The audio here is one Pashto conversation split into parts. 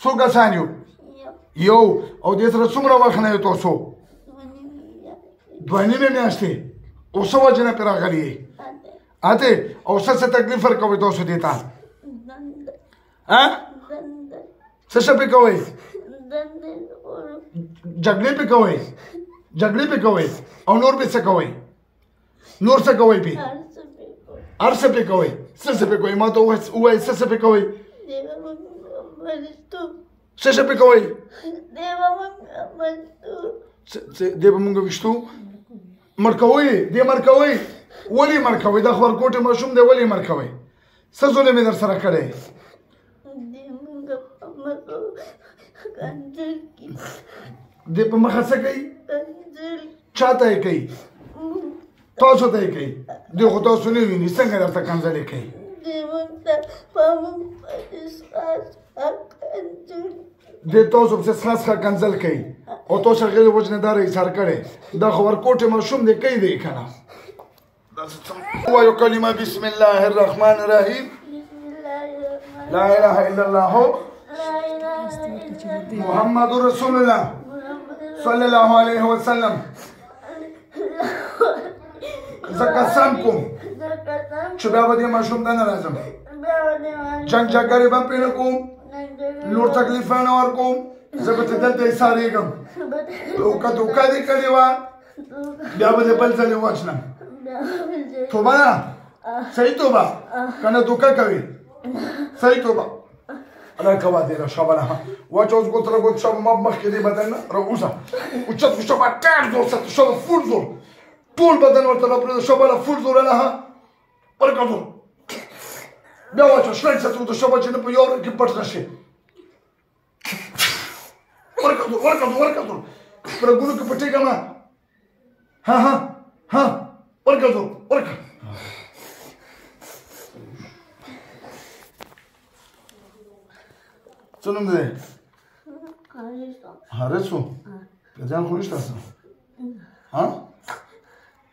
څو کسان یو یو او دې سره څومره وخت نه یو تاسو 2 نیمې میاشتې او څه وجې نه پرې راغلي یې اته او څه تکلیف ورکوئ تاسو دې ته څه شی پې کوئ جګړې پې کوئ او نور پې څه کوئ نور څه کوئ پې هر څه پې کوئ څه څه پې کوئ ما ته ووایئ څه څه پې کوئ څه شی پې کوئ دی به مونږ ویشتو مړ کوئ دی مړ کوئ ولې مړ کوئ دا خو ورکوټې ماشوم دی ولې مړ کوئ څه ظلم یې در سره کړی دی په مخه څه کوي چا ته یې کوي تاسو ته یې کوي دی خو تاسو نه ویني څنګه درته کنځلې کوي دی تاسو پسې څښاڅخه کنځل کوي او تاسو هغې د وجنهداره ایثار کړی دا خو ورکوټې ماشوم دی کوي دی که نه ووایو کلمه بسم الله الرحمن الرحیم لا اله الا الله محمد رسول الله صلی الله علیه وسلم زه قسم کوم چې بیا به دې ماشوم ته نه راځم جنګ جګړې به پرې نه کوم نور تکلیف به نه ورکوم زه به چې دلته ایسارېږم که دوکه دې کړې وه بیا به دې بل ځل ووژنم توبه ده صحیح توبه که نه دوکه کوي صحیح توبه راکوه دې را شابه نه واچه اوس ګوت را ګوت شابه ما مخکې دې بدن نه را اوسه اوچت کو شابه ډېر زور ساته شابه فول زور ټول بدن ورته راپرېږده شابه له فول زوره نه ورکه زور بیا واچه شرنګ ساته ورته شابه چې نه په یو رنګ کې پټ نه شي ورکه زور په رګونو کې پټېږه مه ورکه زور ورکه څه نوم دی حارث و پېریان خو نشته څه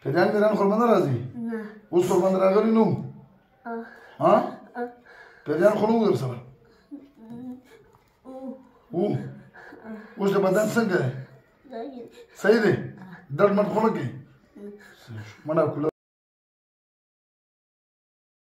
پېریان میران خو ورباندې راځي اوس ورباندې راغلي نه وو پېریان خو نه وو در سره اوس د بدن څنګه دی صحیح دی درد مرد خو نه کوي منډه کوله